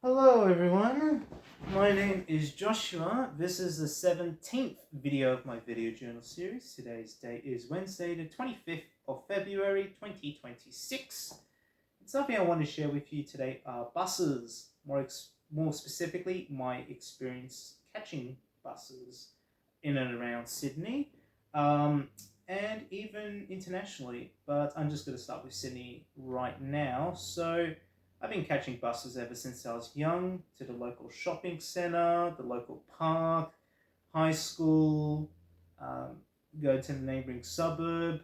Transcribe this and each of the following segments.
Hello everyone, my name is Joshua. This is the 17th video of my video journal series. Today's date is Wednesday the 25th of February 2026. And something I want to share with you today are buses, more specifically my experience catching buses in and around Sydney um, and even internationally. But I'm just going to start with Sydney right now. So I've been catching buses ever since I was young to the local shopping centre, the local park, high school, um, go to the neighbouring suburb,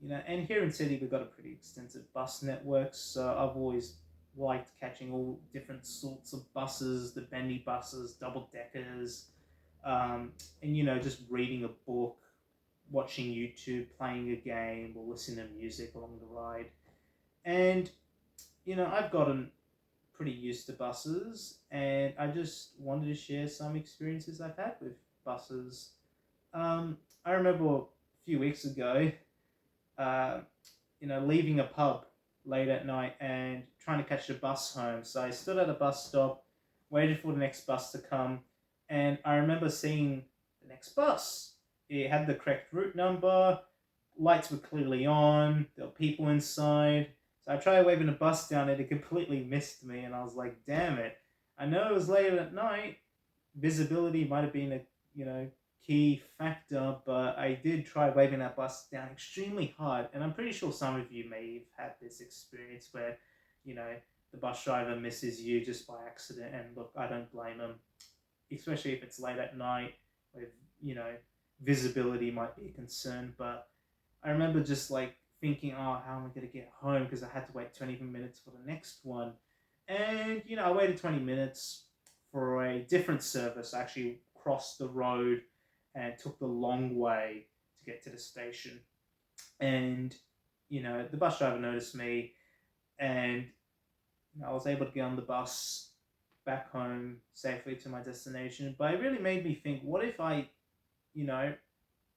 and here in Sydney we've got a pretty extensive bus network, so I've always liked catching all different sorts of buses, the bendy buses, double deckers, and just reading a book, watching YouTube, playing a game, or listening to music along the ride. And I've gotten pretty used to buses, and I just wanted to share some experiences I've had with buses. I remember a few weeks ago, uh, leaving a pub late at night and trying to catch a bus home. So I stood at a bus stop, waited for the next bus to come, and I remember seeing the next bus. It had the correct route number, lights were clearly on, there were people inside. So I tried waving the bus down and it completely missed me, and I was like, damn it. I know it was late at night, visibility might have been a key factor, but I did try waving that bus down extremely hard, and I'm pretty sure some of you may have had this experience where you know the bus driver misses you just by accident. And look, I don't blame them, especially if it's late at night with you know visibility might be a concern. But I remember just like thinking, oh, how am I going to get home, because I had to wait 20 minutes for the next one. And I waited 20 minutes for a different service. I actually crossed the road and took the long way to get to the station. And the bus driver noticed me, and I was able to get on the bus back home safely to my destination. But it really made me think, what if I, you know,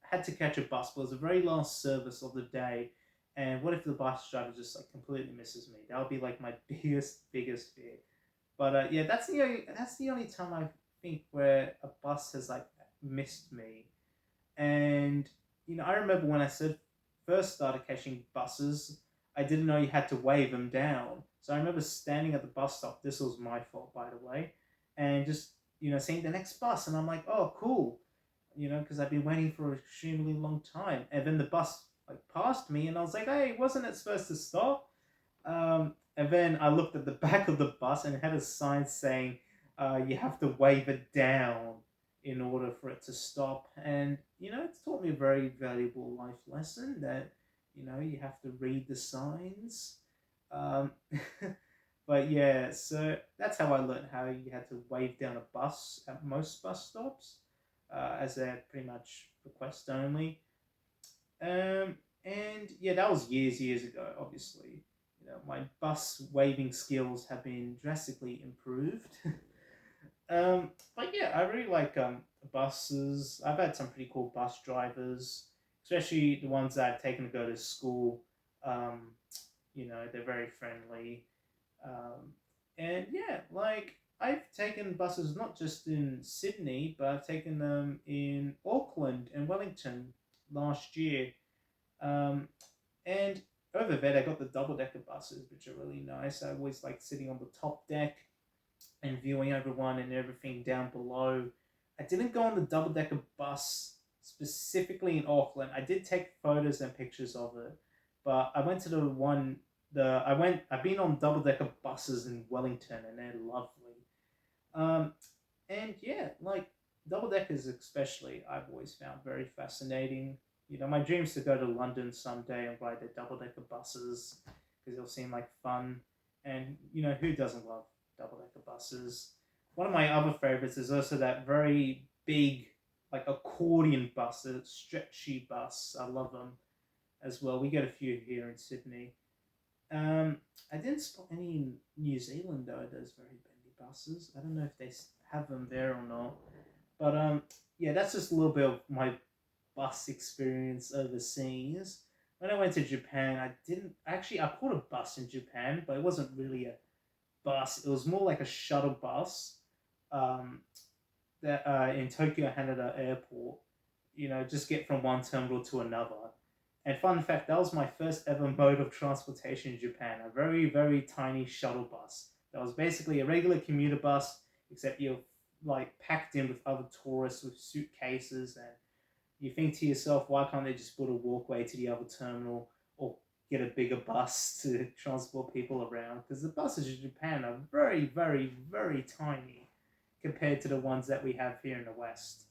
had to catch a bus, but it was the very last service of the day, and what if the bus driver just like completely misses me? That would be like my biggest fear. But yeah, that's the only time I think where a bus has like missed me. And I remember when I said first started catching buses, I didn't know you had to wave them down. So I remember standing at the bus stop. This was my fault, by the way, and just seeing the next bus, and I'm like, oh, cool, because I've been waiting for an extremely long time. And then the bus like passed me, and I was like, hey, wasn't it supposed to stop? And then I looked at the back of the bus, and it had a sign saying, you have to wave it down in order for it to stop. And, it's taught me a very valuable life lesson that, you have to read the signs. Um, but yeah, so that's how I learned how you had to wave down a bus at most bus stops, as they're pretty much request only. And yeah, that was years ago, obviously. My bus waving skills have been drastically improved. But yeah, I really like buses. I've had some pretty cool bus drivers, especially the ones that I've taken to go to school. Um, they're very friendly. Um, and yeah, like I've taken buses not just in Sydney, but I've taken them in Auckland and Wellington last year. Um, and over there, they got the double decker buses, which are really nice. I always like sitting on the top deck and viewing everyone and everything down below. I didn't go on the double decker bus specifically in Auckland. I did take photos and pictures of it, but I went to the one. I've been on double decker buses in Wellington, and they're lovely. Um, and yeah, like double deckers especially, I've always found very fascinating. My dream is to go to London someday and ride the double decker buses because they'll seem like fun. And who doesn't love double decker buses? One of my other favorites is also that very big, like accordion bus, a stretchy bus. I love them as well. We get a few here in Sydney. Um, I didn't spot any in New Zealand though. Those very bendy buses. I don't know if they have them there or not. But yeah, that's just a little bit of my bus experience overseas. When I went to Japan, I didn't actually. I caught a bus in Japan, but it wasn't really a bus. It was more like a shuttle bus um, that in Tokyo Haneda Airport, just get from one terminal to another. And fun fact, that was my first ever mode of transportation in Japan. A very, very tiny shuttle bus. That was basically a regular commuter bus, except you're like packed in with other tourists with suitcases, and you think to yourself, why can't they just put a walkway to the other terminal or get a bigger bus to transport people around? Because the buses in Japan are very, very, very tiny compared to the ones that we have here in the West,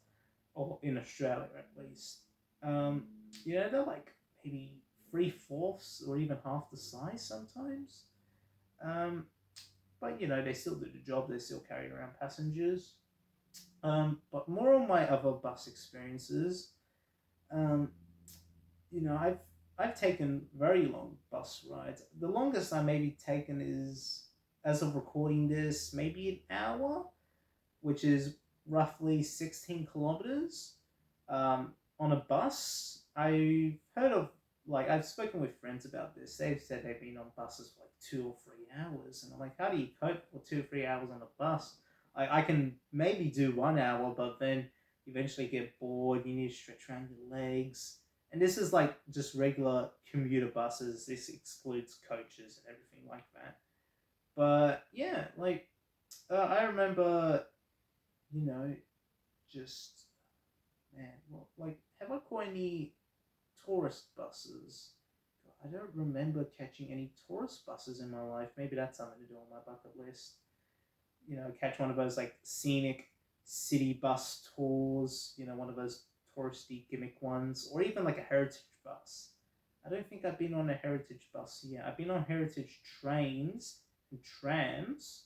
or in Australia at least. Um, they're like maybe three-fourths or even half the size sometimes. Um, but they still do the job. They still carry around passengers. But more on my other bus experiences. Um, I've taken very long bus rides. The longest I maybe taken is, as of recording this, maybe an hour, which is roughly 16 kilometers on a bus. I've heard of, I've spoken with friends about this. They've said they've been on buses for like 2 or 3 hours. And I'm like, how do you cope for 2 or 3 hours on a bus? I can maybe do 1 hour, but then eventually get bored. You need to stretch around your legs. And this is like just regular commuter buses. This excludes coaches and everything like that. But yeah, I remember, you know, just man, well, have I caught any tourist buses? I don't remember catching any tourist buses in my life. Maybe that's something to do on my bucket list. Catch one of those like scenic city bus tours. One of those touristy gimmick ones, or even like a heritage bus. I don't think I've been on a heritage bus yet. I've been on heritage trains and trams,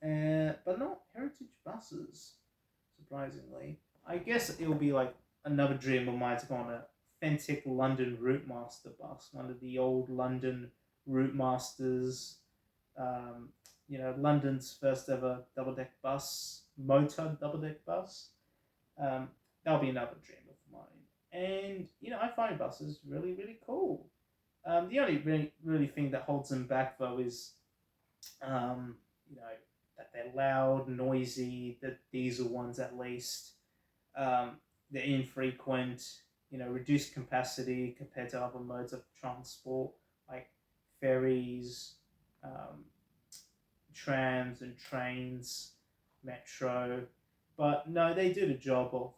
but not heritage buses, surprisingly. I guess it will be like another dream of mine to go on a authentic London Route Master bus, one of the old London Route Masters. Um, London's first ever double deck bus, motor double deck bus. Um, that'll be another dream of mine. And I find buses really, really cool. The only really thing that holds them back though is, um, you know, that they're loud, noisy. The diesel ones, at least, they're infrequent. Reduced capacity compared to other modes of transport like ferries, um, trams and trains, metro. But no, they do the job of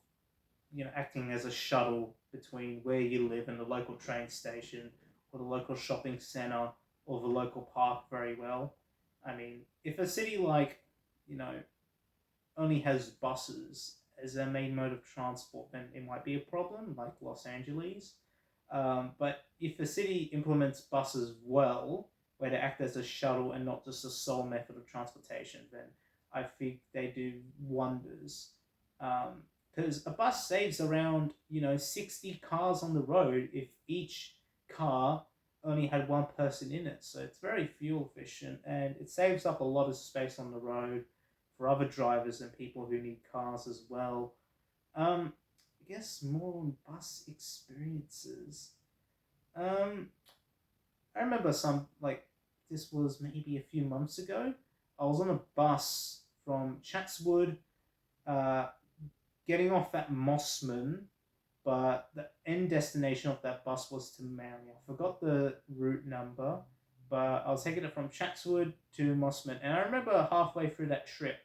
acting as a shuttle between where you live and the local train station or the local shopping center or the local park very well. I mean, if a city you know, only has buses as their main mode of transport, then it might be a problem, like Los Angeles. But if the city implements buses well, where they act as a shuttle and not just a sole method of transportation, then I think they do wonders. Because a bus saves around 60 cars on the road if each car only had one person in it. So it's very fuel efficient, and it saves up a lot of space on the road for other drivers and people who need cars as well. I guess more on bus experiences. Um, I remember this was maybe a few months ago. I was on a bus from Chatswood, uh, getting off at Mossman, but the end destination of that bus was to Manly. I forgot the route number, but I was taking it from Chatswood to Mossman, and I remember halfway through that trip,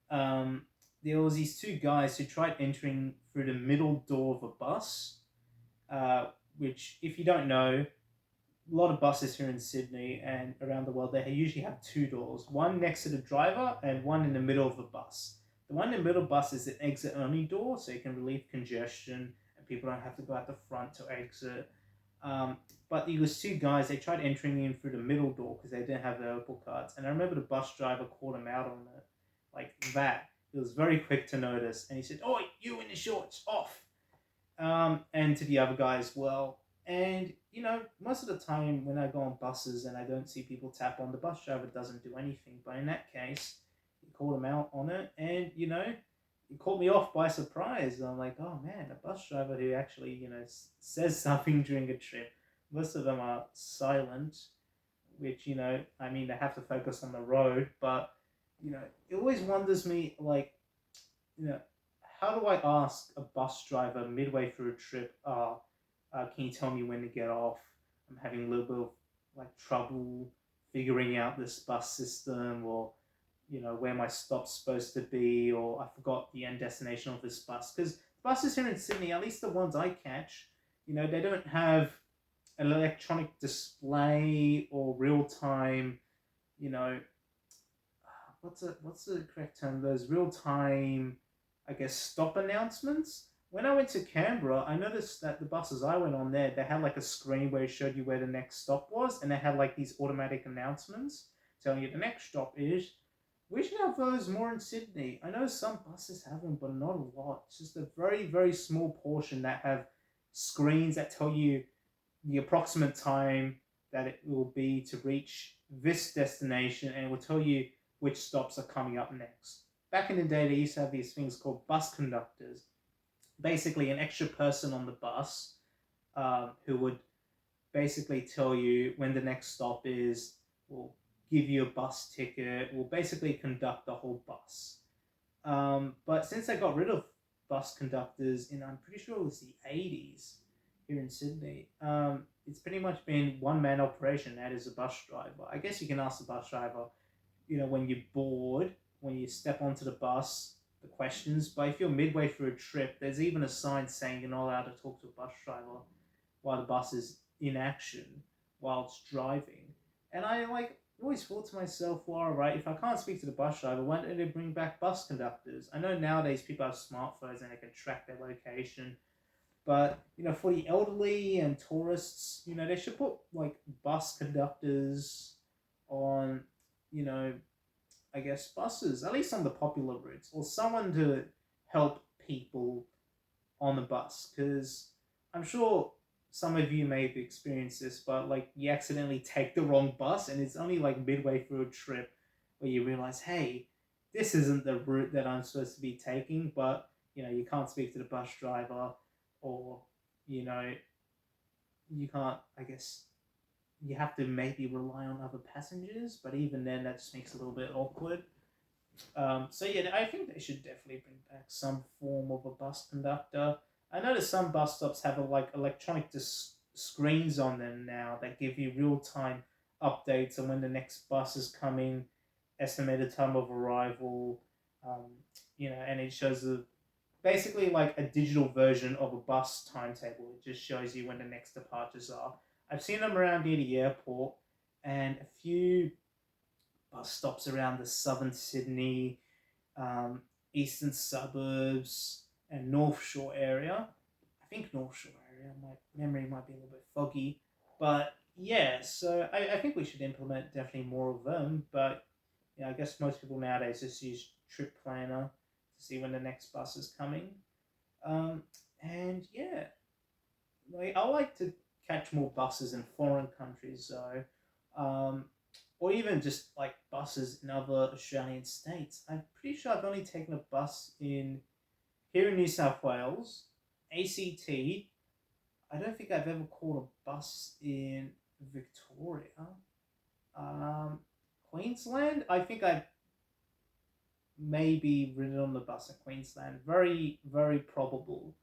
um, there was these two guys who tried entering through the middle door of a bus, which, if you don't know, a lot of buses here in Sydney and around the world, they usually have two doors, one next to the driver and one in the middle of the bus. The one in the middle bus is an exit only door, so you can relieve congestion and people don't have to go out the front to exit. But there was two guys, they tried entering in through the middle door because they didn't have their Opal cards. And I remember the bus driver called them out on it like that. He was very quick to notice. And he said, "Oh, you in the shorts, off." And to the other guy as well. And, most of the time when I go on buses and I don't see people tap on, the bus driver doesn't do anything. But in that case, he called him out on it, and, it caught me off by surprise. I'm like, oh man, a bus driver who actually, says something during a trip. Most of them are silent, which, I mean, they have to focus on the road, but, it always wonders me, like, you know, how do I ask a bus driver midway through a trip, can you tell me when to get off? I'm having a little bit of like trouble figuring out this bus system, or where my stop's supposed to be, or I forgot the end destination of this bus. Because buses here in Sydney, at least the ones I catch, they don't have an electronic display or real time, you know, what's the correct term? Those real time, I guess, stop announcements. When I went to Canberra, I noticed that the buses I went on there, they had like a screen where it showed you where the next stop was, and they had like these automatic announcements telling you the next stop is. We should have those more in Sydney. I know some buses have them, but not a lot. It's just a very, very small portion that have screens that tell you the approximate time that it will be to reach this destination, and it will tell you which stops are coming up next. Back in the day, they used to have these things called bus conductors. Basically, an extra person on the bus who would basically tell you when the next stop is, will give you a bus ticket, will basically conduct the whole bus. But since they got rid of bus conductors in, I'm pretty sure it was the 80s here in Sydney, it's pretty much been one man operation, that is a bus driver. I guess you can ask the bus driver, when you're bored, when you step onto the bus, the questions. But if you're midway through a trip, there's even a sign saying you're not allowed to talk to a bus driver while the bus is in action, while it's driving. And I always thought to myself, well, all right, if I can't speak to the bus driver, why don't they bring back bus conductors? I know nowadays people have smartphones and they can track their location. But, for the elderly and tourists, they should put like bus conductors on, I guess buses, at least on the popular routes, or someone to help people on the bus. Because I'm sure some of you may have experienced this, but like you accidentally take the wrong bus, and it's only like midway through a trip where you realize, hey, this isn't the route that I'm supposed to be taking, but you can't speak to the bus driver, or you can't, I guess, you have to maybe rely on other passengers, but even then that just makes it a little bit awkward. So yeah, I think they should definitely bring back some form of a bus conductor. I noticed some bus stops have like electronic screens on them now that give you real time updates on when the next bus is coming, estimated time of arrival, and it shows basically like a digital version of a bus timetable. It just shows you when the next departures are. I've seen them around near the airport, and a few bus stops around the southern Sydney, eastern suburbs, and North Shore area. I think North Shore area, my memory might be a little bit foggy. But yeah, so I think we should implement definitely more of them. But I guess most people nowadays just use Trip Planner to see when the next bus is coming. And yeah, I like to catch more buses in foreign countries, though. Or even just like buses in other Australian states. I'm pretty sure I've only taken a bus here in New South Wales, ACT. I don't think I've ever caught a bus in Victoria. Queensland, I think I've maybe ridden on the bus in Queensland. Very, very probable.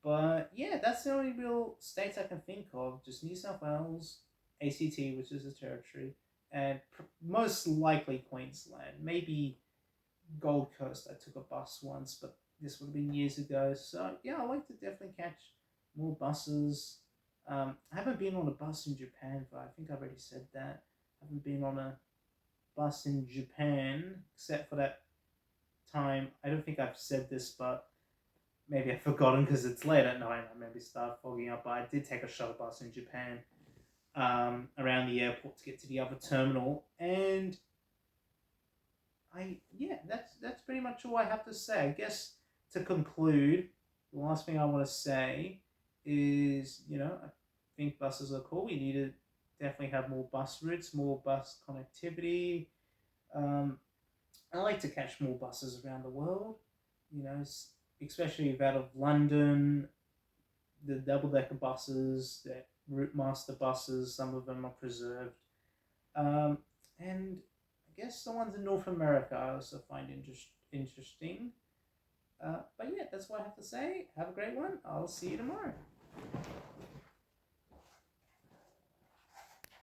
But yeah, that's the only real states I can think of. Just New South Wales, ACT, which is a territory, and most likely Queensland. Maybe Gold Coast, I took a bus once, but this would have been years ago. So yeah, I like to definitely catch more buses. I haven't been on a bus in Japan, but I think I already said that. I haven't been on a bus in Japan, except for that time. I don't think I've said this, but maybe I've forgotten because it's late at night. I maybe start fogging up. But I did take a shuttle bus in Japan around the airport to get to the other terminal, and that's pretty much all I have to say. I guess to conclude, the last thing I want to say is, I think buses are cool. We need to definitely have more bus routes, more bus connectivity. I like to catch more buses around the world, especially out of London, the double-decker buses, the Route Master buses, some of them are preserved. And I guess the ones in North America I also find interesting. But yeah, that's what I have to say. Have a great one. I'll see you tomorrow.